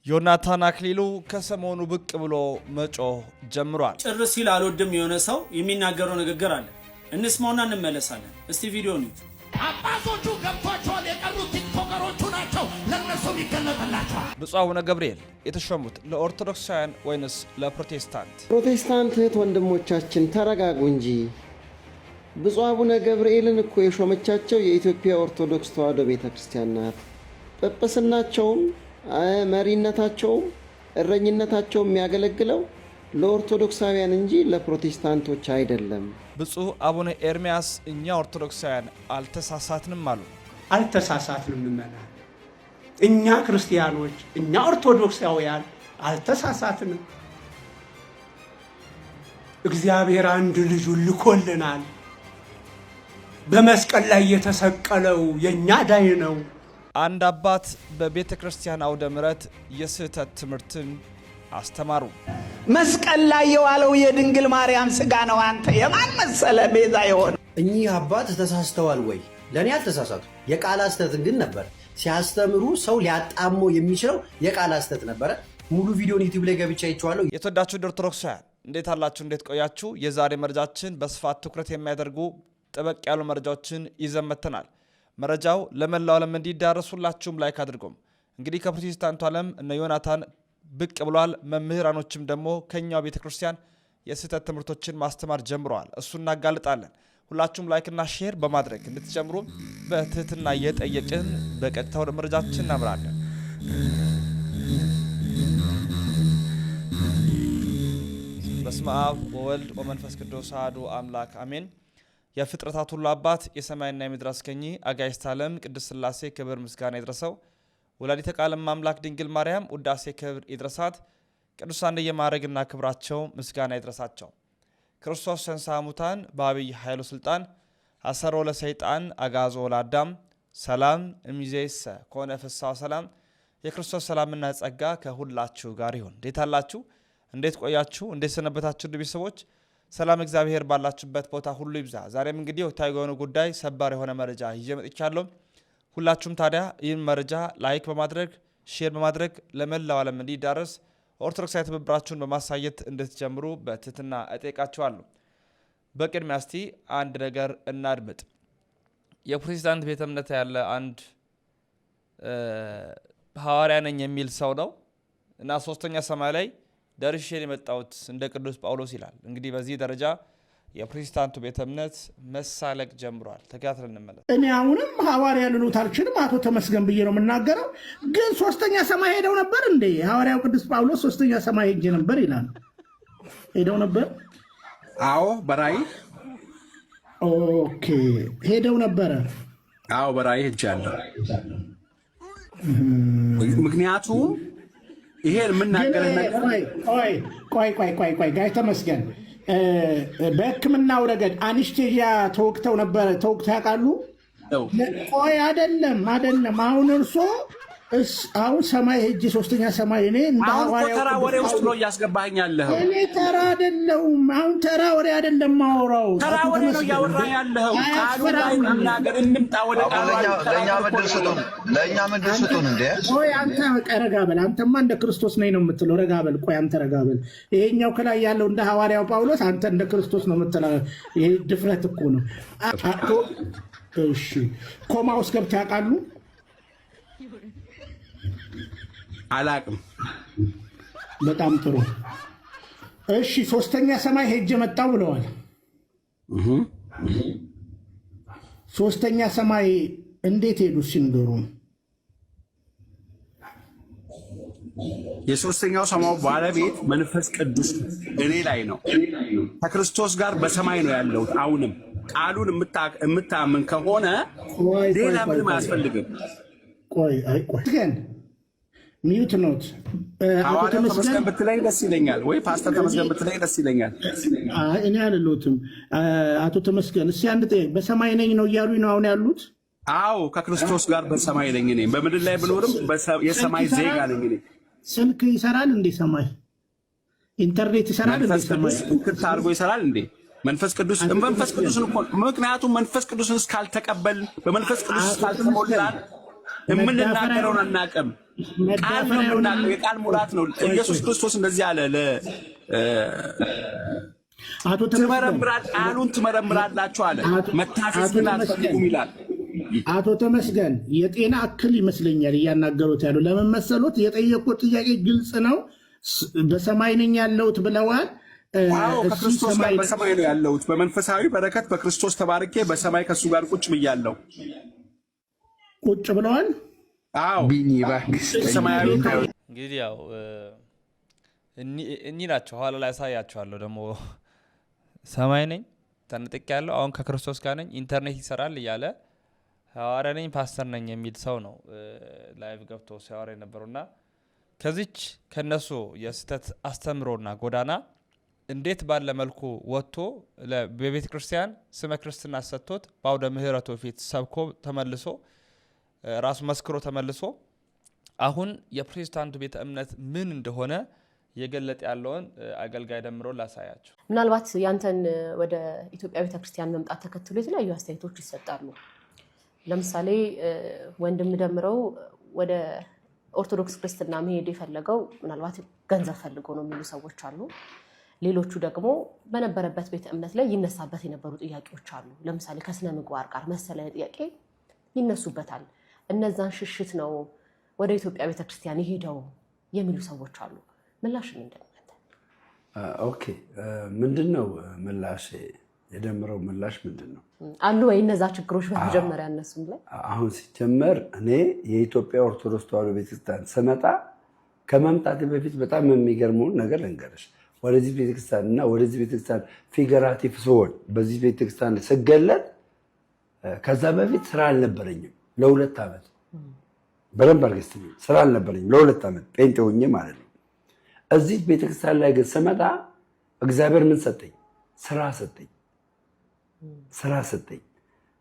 ዮናታን አክሊሉ ከሰሞኑ ብቅ ብሎ መጮ ጀምሯል። ጭር ሲል አልወድም የሆነ ሰው የሚናገረው ንግግር አለ። እንስማውና እንመለሳለን። እስቲ ቪዲዮ ነው። አባቶቹ ገብቷቸዋል፣ የቀሩት ቲክቶከሮቹ ናቸው። ለነሱም ይገለጥላቸዋል። ብፁዕ አቡነ ገብርኤል የተሾሙት ለኦርቶዶክሳውያን ወይንስ ለፕሮቴስታንት? ፕሮቴስታንት እህት ወንድሞቻችን ተረጋጉ እንጂ ብፁዕ አቡነ ገብርኤልን እኮ የሾመቻቸው የኢትዮጵያ ኦርቶዶክስ ተዋሕዶ ቤተክርስቲያን ናት። ጵጵስናቸውም መሪነታቸውም እረኝነታቸውም የሚያገለግለው ለኦርቶዶክሳውያን እንጂ ለፕሮቴስታንቶች አይደለም። ብፁዕ አቡነ ኤርሚያስ እኛ ኦርቶዶክሳውያን አልተሳሳትንም አሉ። አልተሳሳትንም እንመና እኛ ክርስቲያኖች እኛ ኦርቶዶክሳውያን አልተሳሳትንም። እግዚአብሔር አንድ ልጁን ልኮልናል። በመስቀል ላይ የተሰቀለው የኛ ዳይ ነው። አንድ አባት በቤተ ክርስቲያን አውደ ምሕረት የስህተት ትምህርትን አስተማሩ። መስቀል ላይ የዋለው የድንግል ማርያም ስጋ ነው። አንተ የማን መሰለ ቤዛ የሆነ? እኚህ አባት ተሳስተዋል ወይ? ለኔ አልተሳሳቱ። የቃል አስተት ግን ነበር ሲያስተምሩ ሰው ሊያጣሞ የሚችለው የቃል አስተት ነበረ። ሙሉ ቪዲዮን ዩቲዩብ ላይ ገብቻ አይቼዋለሁ። የተወዳችሁ ኦርቶዶክሳውያን እንዴት አላችሁ? እንዴት ቆያችሁ? የዛሬ መረጃችን በስፋት ትኩረት የሚያደርጉ ጠበቅ ያሉ መረጃዎችን ይዘን መጥተናል። መረጃው ለመላው ዓለም እንዲዳረሱላችሁም ላይክ አድርጉም። እንግዲህ ከፕሮቴስታንቱ ዓለም እነ ዮናታን ብቅ ብሏል። መምህራኖችም ደግሞ ከኛው ቤተክርስቲያን የስህተት ትምህርቶችን ማስተማር ጀምረዋል። እሱን እናጋልጣለን። ሁላችሁም ላይክና ሼር በማድረግ እንድትጀምሩ በትህትና እየጠየቅን በቀጥታ ወደ መረጃችን እናምራለን። በስመ አብ ወወልድ ወመንፈስ ቅዱስ አሐዱ አምላክ አሜን። የፍጥረታት ሁሉ አባት የሰማይና የምድር አስገኚ አጋዕዝተ ዓለም ቅድስት ሥላሴ ክብር ምስጋና ይድረሰው። ወላዲተ ቃል አምላክ ድንግል ማርያም ውዳሴ ክብር ይድረሳት። ቅዱሳን እንደየማዕረግና ክብራቸው ምስጋና ይድረሳቸው። ክርስቶስ ተንሥአ እሙታን በዐቢይ ኃይሉ ሥልጣን አሰሮ ለሰይጣን አግዓዞ ለአዳም ሰላም እምይእዜሰ ኮነ ፍስሐ ሰላም። የክርስቶስ ሰላምና ጸጋ ከሁላችሁ ጋር ይሁን። እንዴት አላችሁ? እንዴት ቆያችሁ? እንዴት ሰነበታችሁ? ቤተሰቦች ሰላም እግዚአብሔር ባላችሁበት ቦታ ሁሉ ይብዛ። ዛሬም እንግዲህ ወቅታዊ የሆነ ጉዳይ ሰባር የሆነ መረጃ ይዤ መጥቻለሁ። ሁላችሁም ታዲያ ይህን መረጃ ላይክ በማድረግ ሼር በማድረግ ለመላው ዓለም እንዲዳረስ ኦርቶዶክሳዊ ትብብራችሁን በማሳየት እንድትጀምሩ በትህትና እጠይቃችኋለሁ። በቅድሚያ እስቲ አንድ ነገር እናድምጥ። የፕሮቴስታንት ቤተ እምነት ያለ አንድ ሐዋርያ ነኝ የሚል ሰው ነው እና ሶስተኛ ሰማይ ላይ ደርሼን የመጣሁት እንደ ቅዱስ ጳውሎስ ይላል። እንግዲህ በዚህ ደረጃ የፕሮቴስታንቱ ቤተ እምነት መሳለቅ ጀምሯል። ተከታትለን እንመለስ። እኔ አሁንም ሐዋርያ ልሉት አልችልም፣ አቶ ተመስገን ብዬ ነው የምናገረው። ግን ሶስተኛ ሰማይ ሄደው ነበር እንዴ? ሐዋርያው ቅዱስ ጳውሎስ ሶስተኛ ሰማይ ሄጄ ነበር ይላል። ሄደው ነበር? አዎ በራእይ ኦኬ፣ ሄደው ነበረ። አዎ በራእይ ሄጃለሁ። ምክንያቱም ይሄን የምናገር ነገር ቆይ ጋይ ተመስገን በሕክምናው ረገድ አኒስቴዥያ ተወቅተው ነበረ። ተወቅተው ያውቃሉ? ቆይ አይደለም። አሁን እርሶ አሁን ሰማይ ሄጄ ሶስተኛ ሰማይ እኔ እንደ ሐዋርያው ተራ ወሬ ውስጥ ነው እያስገባኝ ያለኸው። እኔ ተራ አይደለሁም። አሁን ተራ ወሬ አይደለም ማወራው። ተራ ወሬ ነው እያወራኝ ያለኸው። ቃሉ ላይ እናገር እንምጣ ወደ ቃሉ። ለእኛ ምድር ስጡን እንዴ! ቆይ አንተ ረጋ በል። አንተማ እንደ ክርስቶስ ነኝ ነው የምትለው። ረጋ በል። ቆይ አንተ ረጋ በል። ይሄኛው ከላይ ያለው እንደ ሐዋርያው ጳውሎስ፣ አንተ እንደ ክርስቶስ ነው የምትለው። ይሄ ድፍረት እኮ ነው። እሺ ኮማ ውስጥ ገብተው ያውቃሉ? አላቅም። በጣም ጥሩ። እሺ ሶስተኛ ሰማይ ሄጄ መጣሁ ብለዋል። ሶስተኛ ሰማይ እንዴት ሄዱ ሲንገሩ? የሶስተኛው ሰማይ ባለቤት መንፈስ ቅዱስ እኔ ላይ ነው። ከክርስቶስ ጋር በሰማይ ነው ያለው። አሁንም ቃሉን የምታምን ከሆነ ሌላ ምንም አያስፈልግም። ቆይ ግን ሚዩት ኖት ሐዋርያው ተመስገን ብትለኝ ደስ ይለኛል፣ ወይ ፓስተር ተመስገን ብትለኝ ደስ ይለኛል። እኔ አልሎትም። አቶ ተመስገን እስኪ አንድ ጠይቅ። በሰማይ ነኝ ነው እያሉኝ ነው አሁን ያሉት? አዎ ከክርስቶስ ጋር በሰማይ ነኝ። እኔ በምድር ላይ ብኖርም የሰማይ ዜጋ ነኝ። እኔ ስልክ ይሰራል እንዴ? ሰማይ ኢንተርኔት ይሰራል እንዴ? ሰማይ እንክት አድርጎ ይሰራል እንዴ? መንፈስ ቅዱስን እኮ ምክንያቱም መንፈስ ቅዱስን እስካልተቀበልን በመንፈስ ቅዱስ እስካልተሞላን የምንናገረውን አናውቅም። ቃል ነው የምናውቀው፣ የቃል ሙላት ነው። ኢየሱስ ክርስቶስ እንደዚህ አለ ቃሉን ትመረምራላችሁ አለ፣ መታዘዝ ግን አትፈልጉም ይላል። አቶ ተመስገን የጤና እክል ይመስለኛል እያናገሩት ያሉ። ለምን መሰሉት? የጠየቁት ጥያቄ ግልጽ ነው። በሰማይ ነኝ ያለሁት ብለዋል። ከክርስቶስ ጋር በሰማይ ነው ያለሁት፣ በመንፈሳዊ በረከት በክርስቶስ ተባርኬ በሰማይ ከሱ ጋር ቁጭ ብያለሁ። ቁጭ ብለዋል። አዎ ሰማያዊ እንግዲህ ያው እኒህ ናቸው። ኋላ ላይ ያሳያቸዋለሁ። ደግሞ ሰማይ ነኝ ተነጥቅ ያለው አሁን ከክርስቶስ ጋር ነኝ፣ ኢንተርኔት ይሰራል እያለ ሐዋርያ ነኝ ፓስተር ነኝ የሚል ሰው ነው ላይቭ ገብቶ ሲያወራ የነበረውና ከዚች ከነሱ የስተት አስተምሮና ጎዳና እንዴት ባለ መልኩ ወጥቶ በቤተ ክርስቲያን ስመ ክርስትና ሰጥቶት ባውደ ምህረቱ ፊት ሰብኮ ተመልሶ ራሱ መስክሮ ተመልሶ አሁን የፕሮቴስታንቱ ቤተ እምነት ምን እንደሆነ የገለጠ ያለውን አገልጋይ ደምሮ ላሳያቸው። ምናልባት ያንተን ወደ ኢትዮጵያ ቤተ ክርስቲያን መምጣት ተከትሎ የተለያዩ አስተያየቶች ይሰጣሉ። ለምሳሌ ወንድም ደምረው ወደ ኦርቶዶክስ ክርስትና መሄድ የፈለገው ምናልባት ገንዘብ ፈልጎ ነው የሚሉ ሰዎች አሉ። ሌሎቹ ደግሞ በነበረበት ቤተ እምነት ላይ ይነሳበት የነበሩ ጥያቄዎች አሉ። ለምሳሌ ከስነ ምግባር ጋር መሰለ ጥያቄ ይነሱበታል። እነዛን ሽሽት ነው ወደ ኢትዮጵያ ቤተክርስቲያን የሄደው የሚሉ ሰዎች አሉ። ምላሽ ምንድን ነው? ኦኬ ምንድነው ምላሽ? የደምረው ምላሽ ምንድነው? አሉ ወይ እነዛ ችግሮች በመጀመሪያ እነሱም ላይ አሁን ሲጀመር እኔ የኢትዮጵያ ኦርቶዶክስ ተዋሕዶ ቤተክርስቲያን ስመጣ ከመምጣቴ በፊት በጣም የሚገርመውን ነገር ልንገርሽ። ወደዚህ ቤተክርስቲያን እና ወደዚህ ቤተክርስቲያን ፊገራቲቭ ሲሆን በዚህ ቤተክርስቲያን ስገለጥ ከዛ በፊት ስራ አልነበረኝም ለ2 ዓመት። በደንብ አድርገሽ ስራ አልነበረኝም ለ2 ዓመት ጴንጤ ሆኜ ማለት ነው። እዚህ ቤተክርስቲያን ላይ ግን ስመጣ እግዚአብሔር ምን ሰጠኝ? ስራ ሰጠኝ።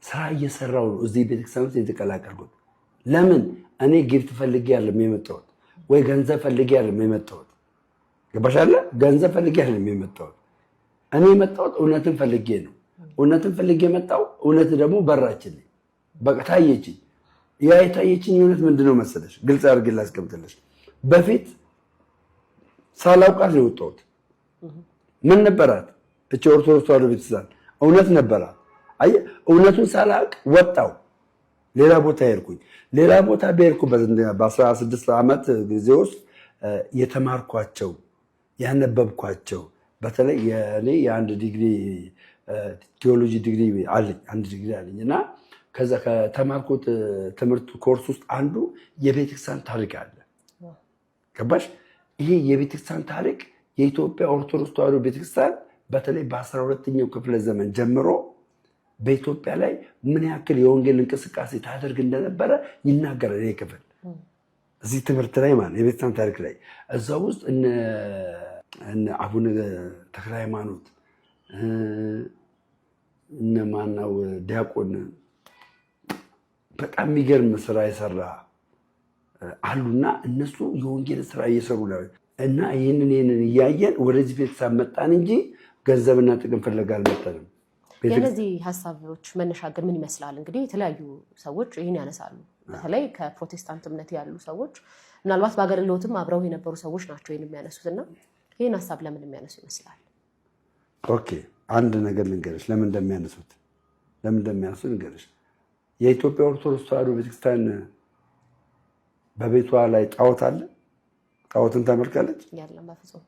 ስራ እየሰራው ነው እዚህ ቤተክርስቲያን ውስጥ የተቀላቀልኩት። ለምን? እኔ ጊፍት ፈልጌ አይደለም የመጣሁት፣ ወይ ገንዘብ ፈልጌ አይደለም የመጣሁት። ገባሽ አይደለ? ገንዘብ ፈልጌ አይደለም የመጣሁት። እኔ የመጣሁት እውነትን ፈልጌ ነው። እውነትን ፈልጌ የመጣው እውነት ደግሞ በራችልኝ። በቃ ታየችኝ። ያ የታየችኝ እውነት ምንድነው መሰለሽ? ግልጽ አድርጌ ላስቀምጥልሽ። በፊት ሳላውቃት ነው የወጣሁት። ምን ነበራት እቺ ኦርቶዶክስ ተዋሕዶ ቤተክርስቲያን? እውነት ነበራት። አይ እውነቱን ሳላውቅ ወጣው፣ ሌላ ቦታ ሄድኩኝ። ሌላ ቦታ በሄድኩበት በ16 ዓመት ጊዜ ውስጥ የተማርኳቸው ያነበብኳቸው በተለይ የኔ የአንድ ዲግሪ ቴዎሎጂ ዲግሪ አለኝ፣ አንድ ዲግሪ አለኝ እና ከዛ ከተማርኩት ትምህርት ኮርስ ውስጥ አንዱ የቤተክርስቲያን ታሪክ አለ። ገባሽ? ይሄ የቤተክርስቲያን ታሪክ የኢትዮጵያ ኦርቶዶክስ ተዋሕዶ ቤተክርስቲያን በተለይ በ12ኛው ክፍለ ዘመን ጀምሮ በኢትዮጵያ ላይ ምን ያክል የወንጌል እንቅስቃሴ ታደርግ እንደነበረ ይናገራል። ይሄ ክፍል እዚህ ትምህርት ላይ ማለት የቤተክርስቲያን ታሪክ ላይ እዛ ውስጥ እነ አቡነ ተክለ ሃይማኖት እነ ማናው ዲያቆን በጣም የሚገርም ስራ የሰራ አሉና እነሱ የወንጌል ስራ እየሰሩ ነው እና ይህንን እያየን ወደዚህ ቤተክርስቲያን መጣን እንጂ ገንዘብና ጥቅም ፍለጋ አልመጣንም። የነዚህ ሀሳቦች መነሻ ግን ምን ይመስላል? እንግዲህ የተለያዩ ሰዎች ይህን ያነሳሉ። በተለይ ከፕሮቴስታንት እምነት ያሉ ሰዎች ምናልባት በአገልግሎትም አብረው የነበሩ ሰዎች ናቸው ይህን የሚያነሱት እና ይህን ሀሳብ ለምን የሚያነሱ ይመስላል? ኦኬ አንድ ነገር ልንገርሽ፣ ለምን እንደሚያነሱት ልንገርሽ። የኢትዮጵያ ኦርቶዶክስ ተዋሕዶ ቤተክርስቲያን በቤቷ ላይ ጣዖት አለ። ጣዖትን ታመልካለች።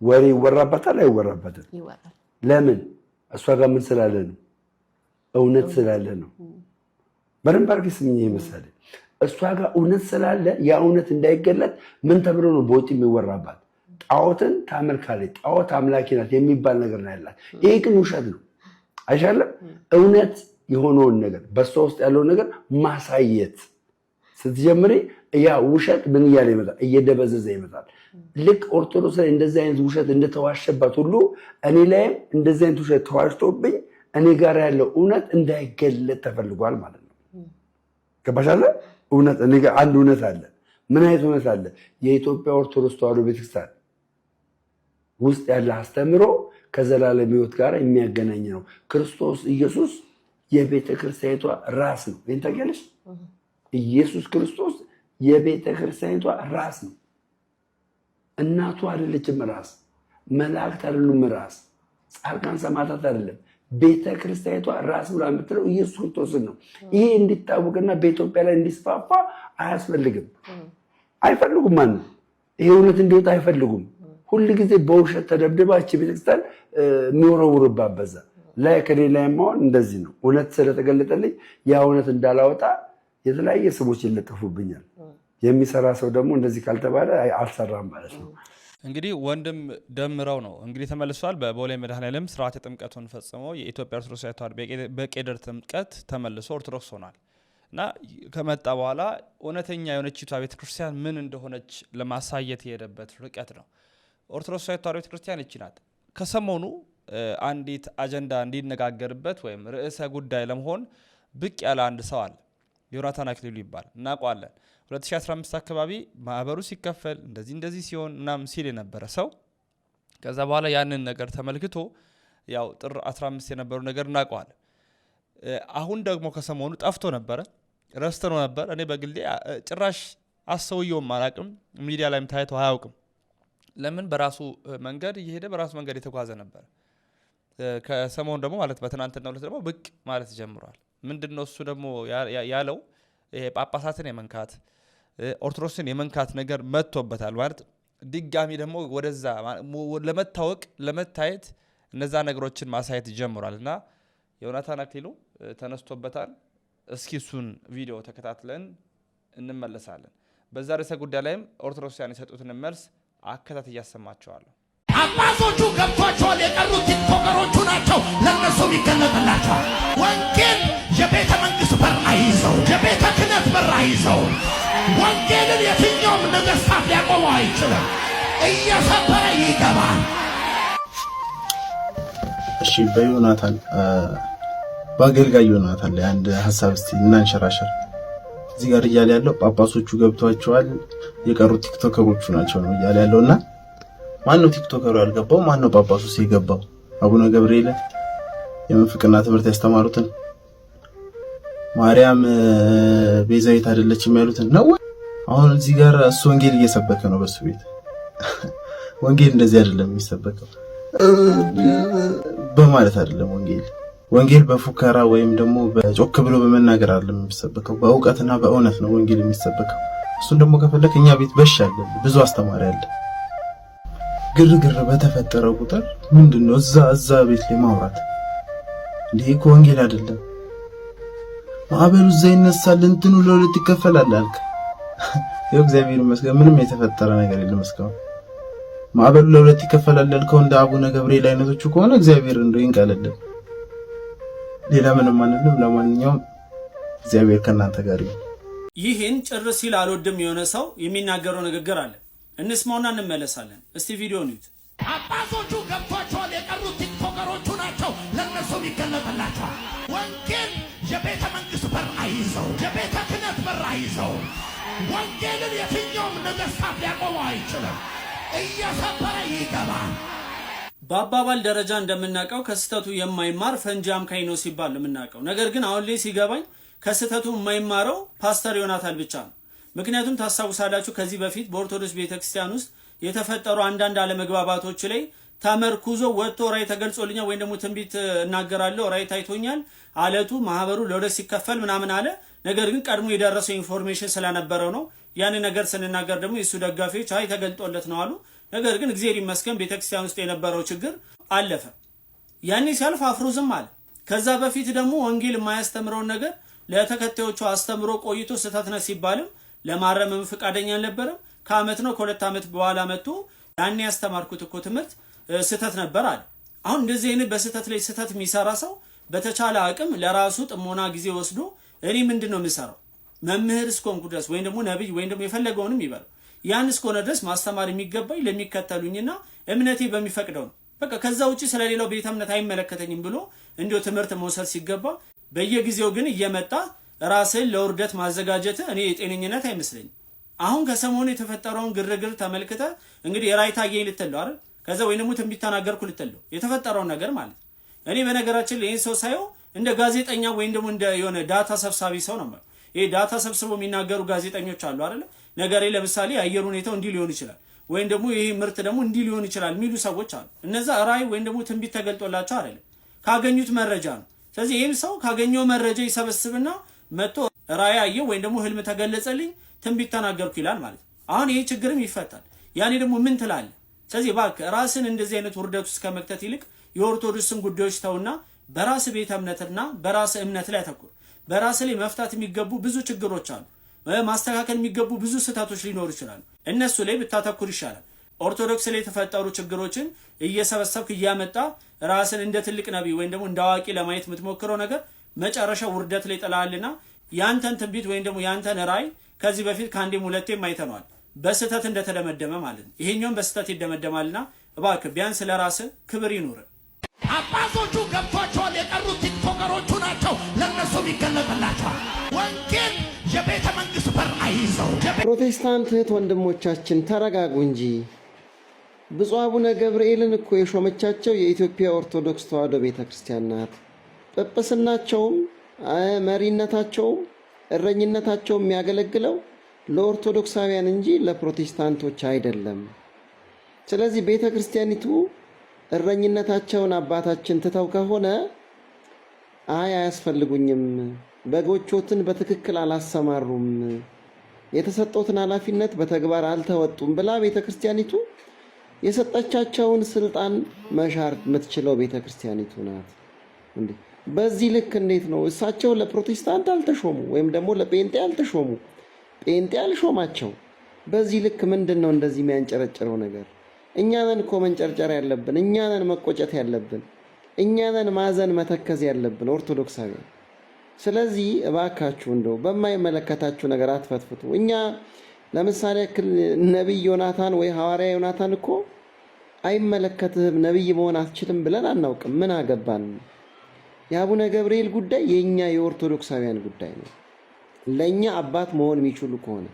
ወሬ ይወራበታል አይወራበትም? ለምን? እሷ ጋር ምን ስላለ ነው? እውነት ስላለ ነው። በደንብ አድርገሽ ስሚኝ። ይመስላል እሷ ጋር እውነት ስላለ ያ እውነት እንዳይገለጥ ምን ተብሎ ነው በውጭ የሚወራባት? ጣዖትን ታመልካለች፣ ጣዖት አምላኪ ናት የሚባል ነገር ነው ያላት። ይሄ ግን ውሸት ነው። አይሻለም? እውነት የሆነውን ነገር በሷ ውስጥ ያለውን ነገር ማሳየት ስትጀምሪ ያ ውሸት ምን እያለ ይመጣል? እየደበዘዘ ይመጣል። ልክ ኦርቶዶክስ ላይ እንደዚህ አይነት ውሸት እንደተዋሸባት ሁሉ እኔ ላይም እንደዚህ አይነት ውሸት ተዋሽቶብኝ እኔ ጋር ያለው እውነት እንዳይገለጥ ተፈልጓል ማለት ነው። ገባሽ አይደል? እውነት እኔ ጋር አንድ እውነት አለ። ምን አይነት እውነት አለ? የኢትዮጵያ ኦርቶዶክስ ተዋሕዶ ቤተክርስቲያን ውስጥ ያለ አስተምሮ ከዘላለም ሕይወት ጋር የሚያገናኝ ነው። ክርስቶስ ኢየሱስ የቤተክርስቲያኒቷ ራስ ነው። ይሄን ታውቂያለሽ? ኢየሱስ ክርስቶስ የቤተ ክርስቲያኒቷ ራስ ነው። እናቱ አይደለችም ራስ፣ መላእክት አይደሉም ራስ፣ ጻድቃን ሰማዕታት አይደለም። ቤተ ክርስቲያኒቷ ራስ ብላ የምትለው ኢየሱስ ክርስቶስን ነው። ይሄ እንዲታወቅና በኢትዮጵያ ላይ እንዲስፋፋ አያስፈልግም። አይፈልጉም። ማን ይሄ እውነት እንዲወጣ አይፈልጉም። ሁሉ ጊዜ በውሸት ተደብድባች ቤተክርስቲያን የሚወረውሩባት በዛ ላይ ከሌላ የማሆን እንደዚህ ነው። እውነት ስለተገለጠልኝ ያ እውነት እንዳላወጣ የተለያየ ስሞች ይለጠፉብኛል። የሚሰራ ሰው ደግሞ እንደዚህ ካልተባለ አልሰራም ማለት ነው። እንግዲህ ወንድም ደምረው ነው እንግዲህ ተመልሷል። በቦሌ መድኃኔዓለም ስርዓተ ጥምቀቱን ፈጽሞ የኢትዮጵያ ኦርቶዶክስ ተዋሕዶ በቄደር ጥምቀት ተመልሶ ኦርቶዶክስ ሆኗል እና ከመጣ በኋላ እውነተኛ የሆነችቷ ቤተክርስቲያን ምን እንደሆነች ለማሳየት የሄደበት ርቀት ነው። ኦርቶዶክስ ተዋሕዶ ቤተክርስቲያን ይህች ናት። ከሰሞኑ አንዲት አጀንዳ እንዲነጋገርበት ወይም ርዕሰ ጉዳይ ለመሆን ብቅ ያለ አንድ ሰው አለ። ዮናታን አክሊሉ ይባላል። እናውቀዋለን። 2015 አካባቢ ማህበሩ ሲከፈል እንደዚህ ሲሆን ምናምን ሲል የነበረ ሰው ከዛ በኋላ ያንን ነገር ተመልክቶ ያው ጥር 15 የነበረው ነገር እናውቀዋለን። አሁን ደግሞ ከሰሞኑ ጠፍቶ ነበረ፣ ረስተነው ነበር። እኔ በግሌ ጭራሽ አሰውየውም አላውቅም፣ ሚዲያ ላይም ታይቶ አያውቅም። ለምን በራሱ መንገድ እየሄደ በራሱ መንገድ የተጓዘ ነበር። ከሰሞኑ ደግሞ ማለት በትናንትናው ዕለት ደግሞ ብቅ ማለት ጀምሯል። ምንድነው እሱ ደግሞ ያለው ይሄ ጳጳሳትን የመንካት ኦርቶዶክስን የመንካት ነገር መጥቶበታል። ማለት ድጋሚ ደግሞ ወደዛ ለመታወቅ ለመታየት እነዛ ነገሮችን ማሳየት ጀምሯል እና ዮናታን አክሊሉ ተነስቶበታል። እስኪ እሱን ቪዲዮ ተከታትለን እንመለሳለን። በዛ ርዕሰ ጉዳይ ላይም ኦርቶዶክሳውያን የሰጡትን መልስ አከታት እያሰማቸዋለሁ። አባቶቹ ገብቷቸዋል። የቀሩት ቲክቶከሮቹ ናቸው። ለነሱም ይገለጥላቸዋል። ወንጌል የቤተ መንግስት በር አይዘው፣ የቤተ ክህነት በር አይዘው። ወንጌልን የትኛውም ነገስታት ሊያቆመው አይችልም። እየሰበረ ይገባል። እሺ፣ በዮናታን በአገልጋይ ዮናታን ላይ አንድ ሀሳብ እስቲ እናንሸራሸር። እዚህ ጋር እያለ ያለው ጳጳሶቹ ገብቷቸዋል፣ የቀሩት ቲክቶከሮቹ ናቸው ነው እያለ ያለውና ማነው ቲክቶከሩ ያልገባው? ማነው ጳጳሱስ የገባው? አቡነ ገብርኤል የምንፍቅና ትምህርት ያስተማሩትን ማርያም ቤዛዊት አይደለችም ያሉትን ነው። አሁን እዚህ ጋር እሱ ወንጌል እየሰበከ ነው በሱ ቤት። ወንጌል እንደዚህ አይደለም የሚሰበከው፣ በማለት አይደለም ወንጌል በፉከራ ወይም ደግሞ በጮክ ብሎ በመናገር አይደለም የሚሰበከው፣ በእውቀትና በእውነት ነው ወንጌል የሚሰበከው። እሱን ደግሞ ከፈለክ እኛ ቤት በሽ አለ፣ ብዙ አስተማሪ አለ። ግርግር በተፈጠረ ቁጥር ምንድነው እዛ ቤት ላይ ማውራት? እንዴ እኮ ወንጌል አይደለም። ማዕበሉ እዛ ይነሳል፣ እንትኑ ለሁለት ይከፈላል አልክ። ያው እግዚአብሔር ይመስገን ምንም የተፈጠረ ነገር የለም እስካሁን። ማዕበሉ ለሁለት ይከፈላል ያልከው እንደ አቡነ ገብርኤል አይነቶቹ ከሆነ እግዚአብሔር እንደው ይንቀልልን፣ ሌላ ምንም አንልም። ለማንኛውም እግዚአብሔር ከእናንተ ጋር ይሁን። ይህን ጭር ሲል አልወድም የሆነ ሰው የሚናገረው ንግግር አለ። እንስማውና እንመለሳለን። እስቲ ቪዲዮውን እዩት። አባቶቹ ገብቷቸዋል። የቀሩት ቲክቶከሮቹ ናቸው። ለነሱም ይገለጥላቸዋል። ወንጌል የቤተ መንግስት በር አይዘው፣ የቤተ ክህነት በር አይዘው። ወንጌልን የትኛውም ነገስታት ሊያቆመው አይችልም። እየሰበረ ይገባል። በአባባል ደረጃ እንደምናውቀው ከስተቱ የማይማር ፈንጂ አምካኝ ነው ሲባል የምናውቀው። ነገር ግን አሁን ላይ ሲገባኝ ከስተቱ የማይማረው ፓስተር ዮናታን ብቻ ነው። ምክንያቱም ታስታውሳላችሁ ከዚህ በፊት በኦርቶዶክስ ቤተክርስቲያን ውስጥ የተፈጠሩ አንዳንድ አለመግባባቶች ላይ ተመርኩዞ ወጥቶ ራእይ ተገልጾልኛል ወይም ደግሞ ትንቢት እናገራለሁ ራእይ ታይቶኛል አለቱ ማህበሩ ለሁለት ሲከፈል ምናምን አለ። ነገር ግን ቀድሞ የደረሰው ኢንፎርሜሽን ስለነበረው ነው። ያን ነገር ስንናገር ደግሞ የሱ ደጋፊዎች አይ ተገልጦለት ነው አሉ። ነገር ግን እግዚአብሔር ይመስገን ቤተክርስቲያን ውስጥ የነበረው ችግር አለፈ። ያኔ ሲያልፍ አፍሮ ዝም አለ። ከዛ በፊት ደግሞ ወንጌል የማያስተምረውን ነገር ለተከታዮቹ አስተምሮ ቆይቶ ስህተት ነው ሲባልም ለማረምም ፈቃደኛ አልነበረም። ከአመት ነው ከሁለት አመት በኋላ መጥቶ ያኔ ያስተማርኩት እኮ ትምህርት ስህተት ነበር አለ። አሁን እንደዚህ አይነት በስህተት ላይ ስህተት የሚሰራ ሰው በተቻለ አቅም ለራሱ ጥሞና ጊዜ ወስዶ እኔ ምንድነው የምሰራው መምህር እስኮንኩ ድረስ ወይም ደግሞ ነብይ ወይም ደግሞ የፈለገውንም ይበል ያን እስኮነ ድረስ ማስተማር የሚገባኝ ለሚከተሉኝና እምነቴ በሚፈቅደው ነው። በቃ ከዛ ውጪ ስለሌላው ቤተ እምነት አይመለከተኝም ብሎ እንዲው ትምህርት መውሰድ ሲገባ በየጊዜው ግን እየመጣ ራስን ለውርደት ማዘጋጀት እኔ የጤነኝነት አይመስለኝም። አሁን ከሰሞኑ የተፈጠረውን ግርግር ተመልክተ እንግዲህ የራይታ አገኝ ልትለው አይደል? ከዛ ወይ ደግሞ ትንቢት ተናገርኩ ልትለው የተፈጠረውን ነገር ማለት እኔ በነገራችን ላይ ይሄን ሰው ሳይው እንደ ጋዜጠኛ ወይ ደግሞ እንደ የሆነ ዳታ ሰብሳቢ ሰው ነው። ይሄ ዳታ ሰብስበው የሚናገሩ ጋዜጠኞች አሉ አይደል? ነገሬ ለምሳሌ አየር ሁኔታው እንዲህ ሊሆን ይችላል ወይም ደግሞ ይሄ ምርት ደግሞ እንዲህ ሊሆን ይችላል የሚሉ ሰዎች አሉ። እነዛ ራእይ ወይም ደግሞ ትንቢት ተገልጦላቸው አይደለም ካገኙት መረጃ ነው። ስለዚህ ይሄም ሰው ካገኘው መረጃ ይሰበስብና መጥቶ ራእይ አየው ወይም ደግሞ ህልም ተገለጸልኝ ትንቢት ተናገርኩ ይላል ማለት ነው። አሁን ይሄ ችግርም ይፈታል። ያኔ ደግሞ ምን ትላለህ? ስለዚህ እባክህ ራስን እንደዚህ አይነት ውርደት ውስጥ ከመክተት ይልቅ የኦርቶዶክስን ጉዳዮች ተውና በራስ ቤተ እምነትና በራስ እምነት ላይ አተኩር። በራስ ላይ መፍታት የሚገቡ ብዙ ችግሮች አሉ። ማስተካከል የሚገቡ ብዙ ስህተቶች ሊኖሩ ይችላሉ። እነሱ ላይ ብታተኩር ይሻላል። ኦርቶዶክስ ላይ የተፈጠሩ ችግሮችን እየሰበሰብክ እያመጣ ራስን እንደ ትልቅ ነቢይ ወይም ደግሞ እንደ አዋቂ ለማየት የምትሞክረው ነገር መጨረሻ ውርደት ላይ ጥላልና ያንተን ትንቢት ወይም ደግሞ ያንተን ራእይ ከዚህ በፊት ከአንዴም ሁለቴም አይተነዋል በስህተት እንደተደመደመ ማለት ነው። ይሄኛውም በስህተት ይደመደማልና እባክህ ቢያንስ ለራስህ ክብር ይኑር። አባቶቹ ገብቷቸዋል። የቀሩት ቲክቶከሮቹ ናቸው። ለእነሱም ይገለጥላቸዋል። ወንጌል የቤተ መንግስት በር አይዘው። ፕሮቴስታንት እህት ወንድሞቻችን ተረጋጉ እንጂ ብፁዕ አቡነ ገብርኤልን እኮ የሾመቻቸው የኢትዮጵያ ኦርቶዶክስ ተዋሕዶ ቤተክርስቲያን ናት። ጵጵስናቸውም መሪነታቸውም እረኝነታቸውም የሚያገለግለው ለኦርቶዶክሳውያን እንጂ ለፕሮቴስታንቶች አይደለም። ስለዚህ ቤተክርስቲያኒቱ እረኝነታቸውን አባታችን ትተው ከሆነ አያስፈልጉኝም፣ በጎቾትን በትክክል አላሰማሩም፣ የተሰጠውትን ኃላፊነት በተግባር አልተወጡም ብላ ቤተክርስቲያኒቱ የሰጠቻቸውን ስልጣን መሻር የምትችለው ቤተክርስቲያኒቱ ናት። እንዴ በዚህ ልክ እንዴት ነው እሳቸው ለፕሮቴስታንት አልተሾሙ ወይም ደግሞ ለጴንጤ አልተሾሙ፣ ጴንጤ አልሾማቸው? በዚህ ልክ ምንድነው እንደዚህ የሚያንጨረጭረው ነገር? እኛ ነን እኮ መንጨርጨር ያለብን፣ እኛ ነን መቆጨት ያለብን፣ እኛ ነን ማዘን መተከዝ ያለብን ኦርቶዶክሳውያን። ስለዚህ እባካችሁ እንደው በማይመለከታችሁ ነገር አትፈትፍቱ። እኛ ለምሳሌ ነቢይ ዮናታን ወይ ሐዋርያ ዮናታን እኮ አይመለከትህም ነቢይ መሆን አትችልም ብለን አናውቅም። ምን አገባን? የአቡነ ገብርኤል ጉዳይ የኛ የኦርቶዶክሳውያን ጉዳይ ነው። ለኛ አባት መሆን የሚችሉ ከሆነ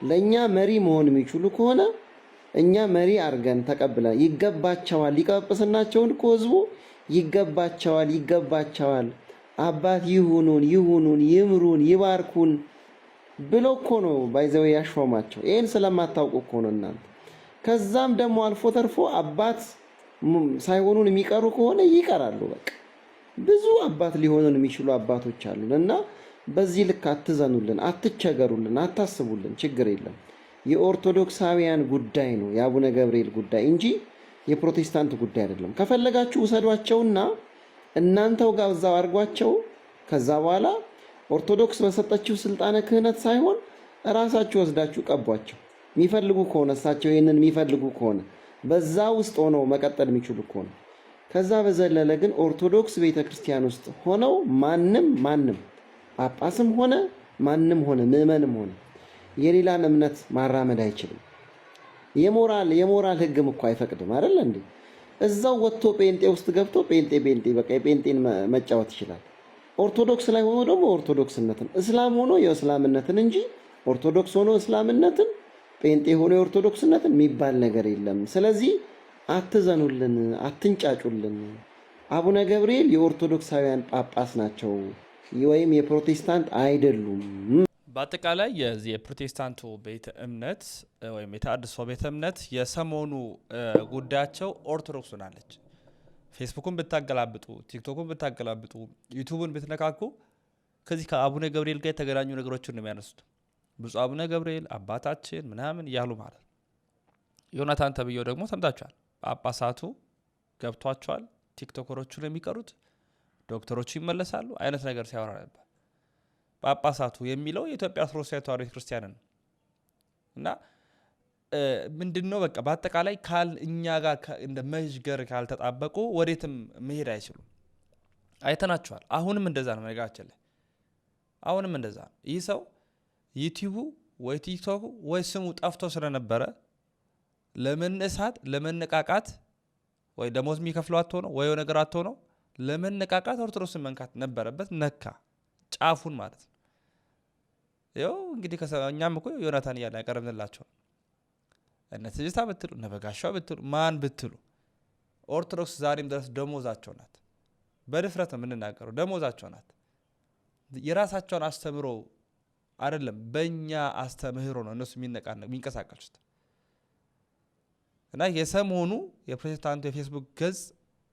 ለኛ መሪ መሆን የሚችሉ ከሆነ እኛ መሪ አርገን ተቀብለን ይገባቸዋል። ሊቀ ጵጵስናቸውን እኮ ህዝቡ ይገባቸዋል አባት ይሁኑን ይምሩን ይባርኩን ብሎ እኮ ነው ባይዘው ያሾማቸው። ይሄን ስለማታውቁ እኮ ነው እናንተ። ከዛም ደግሞ አልፎ ተርፎ አባት ሳይሆኑን የሚቀሩ ከሆነ ይቀራሉ። በቃ ብዙ አባት ሊሆኑን የሚችሉ አባቶች አሉን እና በዚህ ልክ አትዘኑልን፣ አትቸገሩልን፣ አታስቡልን። ችግር የለም። የኦርቶዶክሳውያን ጉዳይ ነው የአቡነ ገብርኤል ጉዳይ እንጂ የፕሮቴስታንት ጉዳይ አይደለም። ከፈለጋችሁ ውሰዷቸውና እናንተው ጋር እዛው አድርጓቸው። ከዛ በኋላ ኦርቶዶክስ በሰጠችው ስልጣነ ክህነት ሳይሆን እራሳችሁ ወስዳችሁ ቀቧቸው። የሚፈልጉ ከሆነ እሳቸው ይህንን የሚፈልጉ ከሆነ በዛ ውስጥ ሆነው መቀጠል የሚችሉ ከሆነ ከዛ በዘለለ ግን ኦርቶዶክስ ቤተክርስቲያን ውስጥ ሆነው ማንም ጳጳስም ሆነ ማንም ሆነ ምዕመንም ሆነ የሌላን እምነት ማራመድ አይችልም። የሞራል ህግም እኮ አይፈቅድም አይደል እንዴ? እዛው ወጥቶ ጴንጤ ውስጥ ገብቶ ጴንጤ በቃ የጴንጤን መጫወት ይችላል። ኦርቶዶክስ ላይ ሆኖ ደግሞ ኦርቶዶክስነትን፣ እስላም ሆኖ የእስላምነትን እንጂ ኦርቶዶክስ ሆኖ እስላምነትን፣ ጴንጤ ሆኖ የኦርቶዶክስነትን የሚባል ነገር የለም። ስለዚህ አትዘኑልን፣ አትንጫጩልን። አቡነ ገብርኤል የኦርቶዶክሳውያን ጳጳስ ናቸው ወይም የፕሮቴስታንት አይደሉም። በአጠቃላይ የዚህ የፕሮቴስታንቱ ቤተ እምነት ወይም የተሐድሶ ቤተ እምነት የሰሞኑ ጉዳያቸው ኦርቶዶክስ ሆናለች። ፌስቡክን ብታገላብጡ፣ ቲክቶክን ብታገላብጡ፣ ዩቲዩብን ብትነካኩ ከዚህ ከአቡነ ገብርኤል ጋር የተገናኙ ነገሮችን ነው የሚያነሱት። ብፁዕ አቡነ ገብርኤል አባታችን ምናምን እያሉ ማለት ነው። ዮናታን ተብዬው ደግሞ ሰምታችኋል። ጳጳሳቱ ገብቷቸዋል፣ ቲክቶከሮቹ ነው የሚቀሩት፣ ዶክተሮቹ ይመለሳሉ አይነት ነገር ሲያወራ ነበር። ጳጳሳቱ የሚለው የኢትዮጵያ ኦርቶዶክስ ተዋሕዶ ቤተክርስቲያንን እና ምንድነው በቃ በአጠቃላይ እኛ ጋር እንደ መዥገር ካልተጣበቁ ወዴትም መሄድ አይችሉም። አይተናቸዋል። አሁንም እንደዛ ነው። ነገራችን ላይ አሁንም እንደዛ ነው። ይህ ሰው ዩቲዩቡ ወይ ቲክቶኩ ወይ ስሙ ጠፍቶ ስለነበረ ለመነሳት ለመነቃቃት ወይ ደሞዝ የሚከፍለው አጥቶ ነው ወይ ነገር አጥቶ ነው ለመነቃቃት ኦርቶዶክስን መንካት ነበረበት። ነካ ጫፉን ማለት ነው። ይኸው እንግዲህ እኛም እኮ ዮናታን እያለ ያቀረብንላቸው እነ ትዝታ ብትሉ እነ በጋሻው ብትሉ ማን ብትሉ ኦርቶዶክስ ዛሬም ድረስ ደሞዛቸው ናት። በድፍረት ነው የምንናገረው። ደሞዛቸው ናት። የራሳቸውን አስተምሮ አይደለም በእኛ አስተምህሮ ነው እነሱ የሚንቀሳቀሱት። እና የሰሞኑ የፕሮቴስታንቱ የፌስቡክ ገጽ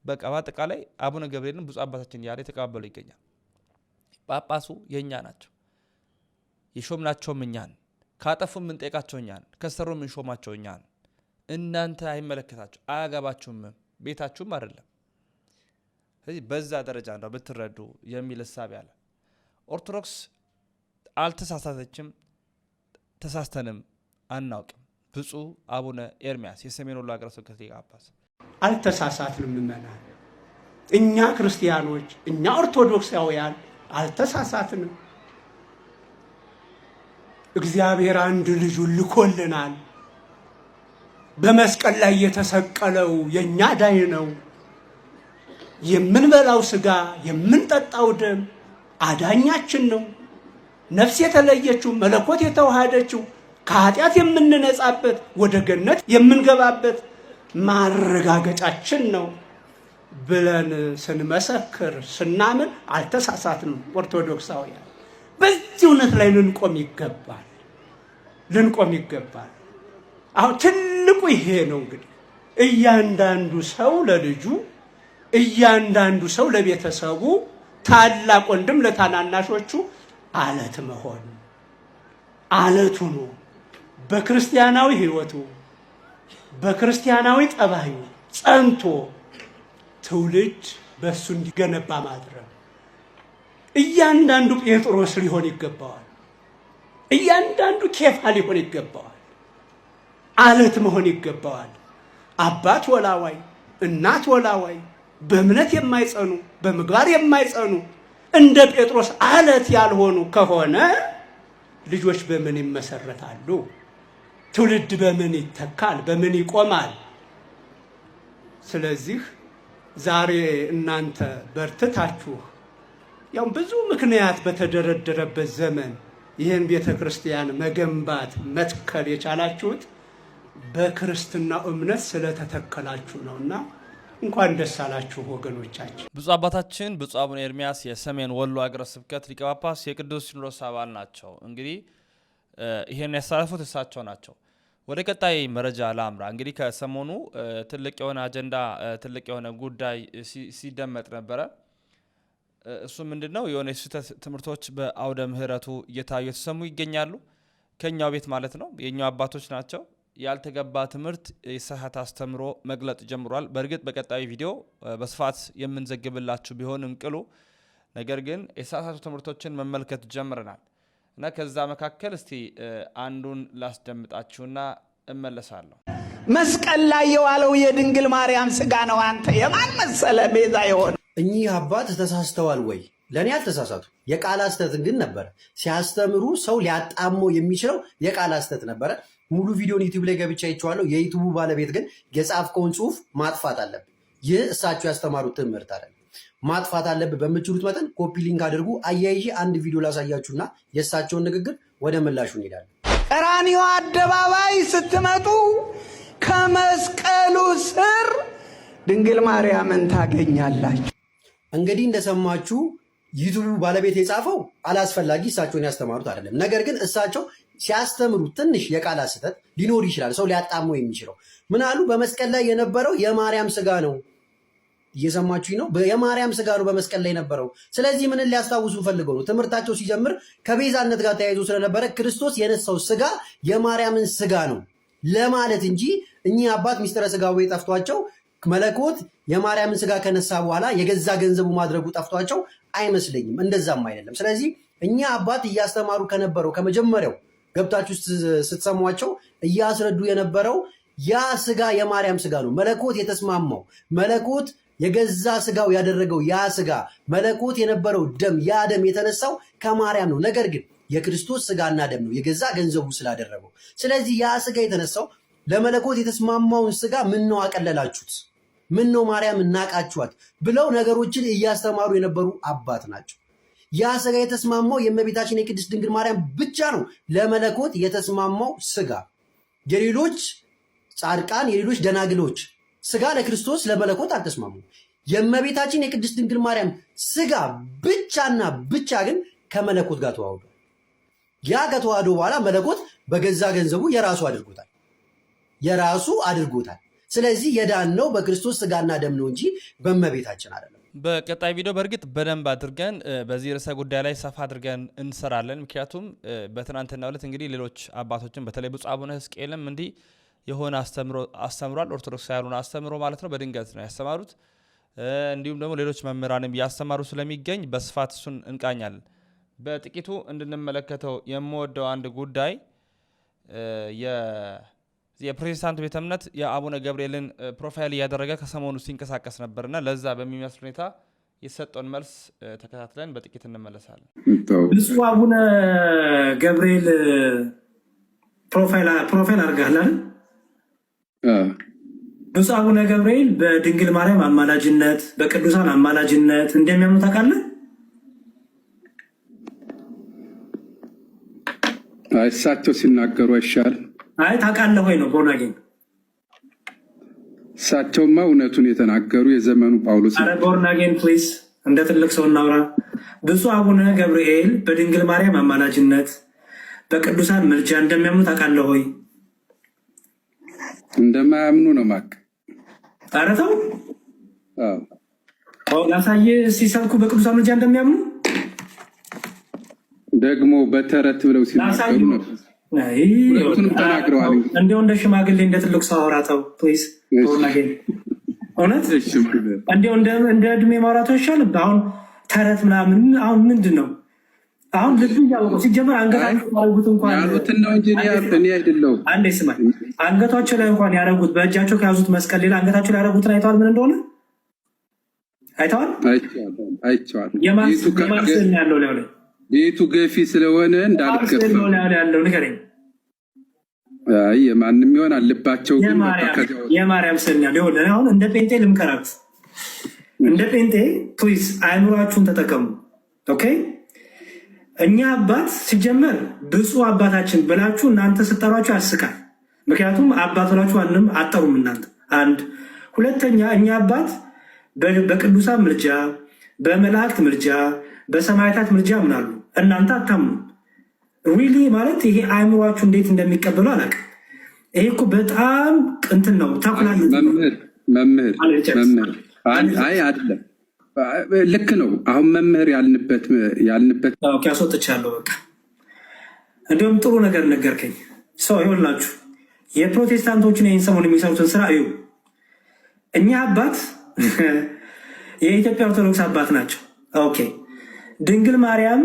በቃ በአጠቃላይ አቡነ ገብርኤልን ብፁዕ አባታችን ያለ የተቀባበሉ ይገኛል። ጳጳሱ የኛ ናቸው፣ የሾምናቸውም እኛን፣ ካጠፉም የምንጠይቃቸው እኛን፣ ከሰሩ የምንሾማቸው እኛን። እናንተ አይመለከታችሁ፣ አያገባችሁም፣ ቤታችሁም አይደለም። ስለዚህ በዛ ደረጃ ነው ብትረዱ የሚል ሐሳብ ያለ። ኦርቶዶክስ አልተሳሳተችም፣ ተሳስተንም አናውቅም። ብፁዕ አቡነ ኤርሚያስ የሰሜን ወሎ ሀገረ ስብከት ሊቀ ጳጳስ አልተሳሳትንም። ምእመናን እኛ ክርስቲያኖች እኛ ኦርቶዶክሳውያን አልተሳሳትንም። እግዚአብሔር አንድ ልጁን ልኮልናል። በመስቀል ላይ የተሰቀለው የኛ ዳይ ነው። የምንበላው ስጋ የምንጠጣው ደም አዳኛችን ነው። ነፍስ የተለየችው መለኮት የተዋሃደችው ከኃጢአት የምንነጻበት ወደ ገነት የምንገባበት ማረጋገጫችን ነው ብለን ስንመሰክር ስናምን አልተሳሳትንም። ኦርቶዶክሳውያን በዚህ እውነት ላይ ልንቆም ይገባል። አሁን ትልቁ ይሄ ነው። እንግዲህ እያንዳንዱ ሰው ለልጁ፣ እያንዳንዱ ሰው ለቤተሰቡ፣ ታላቅ ወንድም ለታናናሾቹ አለት መሆን አለቱ ነው። በክርስቲያናዊ ሕይወቱ በክርስቲያናዊ ጠባዩ ጸንቶ ትውልድ በሱ እንዲገነባ ማድረግ። እያንዳንዱ ጴጥሮስ ሊሆን ይገባዋል። እያንዳንዱ ኬፋ ሊሆን ይገባዋል። አለት መሆን ይገባዋል። አባት ወላዋይ፣ እናት ወላዋይ፣ በእምነት የማይጸኑ በምግባር የማይጸኑ እንደ ጴጥሮስ አለት ያልሆኑ ከሆነ ልጆች በምን ይመሰረታሉ? ትውልድ በምን ይተካል? በምን ይቆማል? ስለዚህ ዛሬ እናንተ በርትታችሁ ያው ብዙ ምክንያት በተደረደረበት ዘመን ይህን ቤተክርስቲያን መገንባት መትከል የቻላችሁት በክርስትና እምነት ስለተተከላችሁ ነውና እንኳን ደስ አላችሁ ወገኖቻችን። ብፁዕ አባታችን ብፁዕ አቡነ ኤርሚያስ የሰሜን ወሎ ሀገረ ስብከት ሊቀ ጳጳስ የቅዱስ ሲኖዶስ አባል ናቸው። እንግዲህ ይሄን ያሳለፉት እሳቸው ናቸው። ወደ ቀጣይ መረጃ ላምራ። እንግዲህ ከሰሞኑ ትልቅ የሆነ አጀንዳ ትልቅ የሆነ ጉዳይ ሲደመጥ ነበረ። እሱ ምንድነው? የሆነ የስህተት ትምህርቶች በአውደ ምህረቱ እየታዩ የተሰሙ ይገኛሉ። ከኛው ቤት ማለት ነው። የኛው አባቶች ናቸው። ያልተገባ ትምህርት የሰሃት አስተምሮ መግለጥ ጀምሯል። በእርግጥ በቀጣይ ቪዲዮ በስፋት የምንዘግብላችሁ ቢሆንም ቅሉ ነገር ግን የሰሃቱ ትምህርቶችን መመልከት ጀምረናል እና ከዛ መካከል እስቲ አንዱን ላስደምጣችሁና እመለሳለሁ። መስቀል ላይ የዋለው የድንግል ማርያም ስጋ ነው። አንተ የማን መሰለ ቤዛ የሆነ? እኚህ አባት ተሳስተዋል ወይ? ለእኔ አልተሳሳቱ። የቃል ስተት ግን ነበረ። ሲያስተምሩ ሰው ሊያጣሞ የሚችለው የቃል ስተት ነበረ። ሙሉ ቪዲዮን ዩቲዩብ ላይ ገብቻ ይቸዋለሁ። የዩቲዩቡ ባለቤት ግን የጻፍከውን ጽሁፍ ማጥፋት አለብህ። ይህ እሳቸው ያስተማሩት ትምህርት አይደለም። ማጥፋት አለብህ። በምችሉት መጠን ኮፒ ሊንክ አድርጉ። አያይዤ አንድ ቪዲዮ ላሳያችሁና የእሳቸውን ንግግር ወደ ምላሹ እንሄዳለን። ቀራንዮ አደባባይ ስትመጡ ከመስቀሉ ስር ድንግል ማርያምን ታገኛላችሁ። እንግዲህ እንደሰማችሁ ዩቲዩቡ ባለቤት የጻፈው አላስፈላጊ እሳቸውን ያስተማሩት አይደለም። ነገር ግን እሳቸው ሲያስተምሩ ትንሽ የቃል ስህተት ሊኖር ይችላል። ሰው ሊያጣመው የሚችለው ምን አሉ? በመስቀል ላይ የነበረው የማርያም ስጋ ነው። እየሰማችሁኝ ነው? የማርያም ስጋ ነው በመስቀል ላይ የነበረው። ስለዚህ ምንን ሊያስታውሱ ፈልገው ነው? ትምህርታቸው ሲጀምር ከቤዛነት ጋር ተያይዞ ስለነበረ ክርስቶስ የነሳው ስጋ የማርያምን ስጋ ነው ለማለት እንጂ እኚህ አባት ሚስጥረ ስጋዌ ጠፍቷቸው መለኮት የማርያምን ስጋ ከነሳ በኋላ የገዛ ገንዘቡ ማድረጉ ጠፍቷቸው አይመስለኝም። እንደዛም አይደለም። ስለዚህ እኛ አባት እያስተማሩ ከነበረው ከመጀመሪያው ገብታችሁ ስትሰሟቸው እያስረዱ የነበረው ያ ስጋ የማርያም ስጋ ነው። መለኮት የተስማማው መለኮት የገዛ ስጋው ያደረገው ያ ስጋ መለኮት የነበረው ደም ያ ደም የተነሳው ከማርያም ነው። ነገር ግን የክርስቶስ ስጋና ደም ነው የገዛ ገንዘቡ ስላደረገው። ስለዚህ ያ ስጋ የተነሳው ለመለኮት የተስማማውን ስጋ ምን ነው አቀለላችሁት? ምን ነው ማርያም እናቃችኋት ብለው ነገሮችን እያስተማሩ የነበሩ አባት ናቸው። ያ ስጋ የተስማማው የእመቤታችን የቅድስት ድንግል ማርያም ብቻ ነው ለመለኮት የተስማማው ስጋ። የሌሎች ጻድቃን የሌሎች ደናግሎች ስጋ ለክርስቶስ ለመለኮት አልተስማሙ። የእመቤታችን የቅድስት ድንግል ማርያም ስጋ ብቻና ብቻ ግን ከመለኮት ጋር ተዋህዷል። ያ ከተዋህዶ በኋላ መለኮት በገዛ ገንዘቡ የራሱ አድርጎታል። ስለዚህ የዳነው በክርስቶስ ስጋና ደም ነው እንጂ በእመቤታችን አይደለም። በቀጣይ ቪዲዮ በእርግጥ በደንብ አድርገን በዚህ ርዕሰ ጉዳይ ላይ ሰፋ አድርገን እንሰራለን። ምክንያቱም በትናንትናው ዕለት እንግዲህ ሌሎች አባቶችን በተለይ ብፁዕ አቡነ ሕዝቅኤልም እንዲህ የሆነ አስተምሯል። ኦርቶዶክስ ያልሆነ አስተምሮ ማለት ነው። በድንገት ነው ያስተማሩት። እንዲሁም ደግሞ ሌሎች መምህራንም እያስተማሩ ስለሚገኝ በስፋት እሱን እንቃኛለን። በጥቂቱ እንድንመለከተው የምወደው አንድ ጉዳይ የፕሮቴስታንት ቤተ እምነት የአቡነ ገብርኤልን ፕሮፋይል እያደረገ ከሰሞኑ ሲንቀሳቀስ ነበርና ለዛ በሚመስል ሁኔታ የተሰጠውን መልስ ተከታትለን በጥቂት እንመለሳለን። ብፁዕ አቡነ ገብርኤል ፕሮፋይል አድርጋል። ብፁዕ አቡነ ገብርኤል በድንግል ማርያም አማላጅነት በቅዱሳን አማላጅነት እንደሚያምኑ ታውቃለህ? እሳቸው ሲናገሩ አይሻል? አይ ታውቃለህ ወይ ነው ቦርናጌን። እሳቸውማ እውነቱን የተናገሩ የዘመኑ ጳውሎስ። አረ ቦርናጌን ፕሊዝ፣ እንደ ትልቅ ሰው እናውራ። ብፁዕ አቡነ ገብርኤል በድንግል ማርያም አማላጅነት በቅዱሳን ምልጃ እንደሚያምኑ ታውቃለህ ወይ? እንደማያምኑ ነው ማክ። ኧረ ተው ላሳየህ ሲሰብኩ በቅዱሳን ምልጃ እንደሚያምኑ ደግሞ በተረት ብለው ሲናገሩ ነበር። ሁለቱንም ተናግረዋል። እንዲያው እንደ ሽማግሌ እንደ ትልቅ ሰው አውራ ተው ፕሊዝ። እውነት እንዲያው እንደ እድሜ ማውራቱ አይሻልም? አሁን ተረት ምናምን አሁን ምንድን ነው አሁን ልብ እያወቁ ሲጀመር አንገታቸው ያደረጉት እንኳን ያሉትን ነው እንጂ እኔ አይደለሁም። አንዴ ስማኝ፣ አንገቷቸው ላይ እንኳን ያደረጉት በእጃቸው ከያዙት መስቀል ሌላ አንገታቸው ላይ ያደረጉትን አይተዋል? ምን እንደሆነ አይተዋል? አይቼዋለሁ። የማን ስዕል ያለው ላይ ቤቱ ገፊ ስለሆነ እንዳልከፈል ያለው ንገረኝ። አይ የማንም ይሆናል። ልባቸው ግን የማርያም ስዕል ያለው አሁን እንደ ጴንጤ ልምከራችሁ፣ እንደ ጴንጤ ፕሊዝ አይምሯችሁን ተጠቀሙ። ኦኬ እኛ አባት ሲጀመር ብፁዕ አባታችን ብላችሁ እናንተ ስጠሯችሁ ያስቃል። ምክንያቱም አባት ብላችሁ አንንም አጠሩም እናንተ። አንድ ሁለተኛ እኛ አባት በቅዱሳን ምልጃ፣ በመላእክት ምልጃ፣ በሰማዕታት ምልጃ ምናሉ እናንተ አታምኑ። ሪሊ ማለት ይሄ አይምሯችሁ እንዴት እንደሚቀበሉ አላውቅም። ይሄ እኮ በጣም እንትን ነው። ተኩላ መምህር አይ አይደለም ልክ ነው። አሁን መምህር ያልንበት ያስወጥቻለሁ። በቃ እንዲሁም ጥሩ ነገር ነገርከኝ። ሰው ይሆንላችሁ የፕሮቴስታንቶችን ይህን ሰሞን የሚሰሩትን ስራ እዩ። እኛ አባት የኢትዮጵያ ኦርቶዶክስ አባት ናቸው። ኦኬ ድንግል ማርያም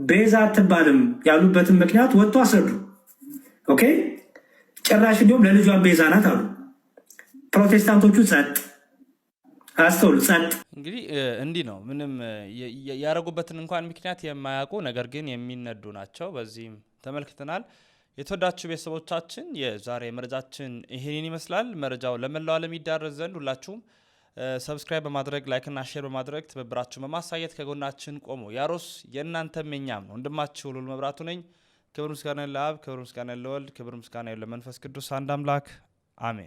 ቤዛ አትባልም ያሉበትን ምክንያት ወጥቶ አስረዱ። ኦኬ ጭራሽ እንዲሁም ለልጇ ቤዛ ናት አሉ። ፕሮቴስታንቶቹ ጸጥ አስተውሉ፣ ጸጥ። እንግዲህ እንዲህ ነው። ምንም ያረጉበትን እንኳን ምክንያት የማያውቁ ነገር ግን የሚነዱ ናቸው። በዚህም ተመልክተናል። የተወዳችሁ ቤተሰቦቻችን የዛሬ መረጃችን ይሄንን ይመስላል። መረጃው ለመላው ዓለም ይዳረስ ዘንድ ሁላችሁም ሰብስክራይብ በማድረግ ላይክና ሼር በማድረግ ትብብራችሁን በማሳየት ከጎናችን ቆሙ። ያሮስ የእናንተም የኛም ነው። ወንድማችሁ ሉል መብራቱ ነኝ። ክብር ምስጋና ለአብ፣ ክብር ምስጋና ለወልድ፣ ክብር ምስጋና ለመንፈስ ቅዱስ አንድ አምላክ አሜን።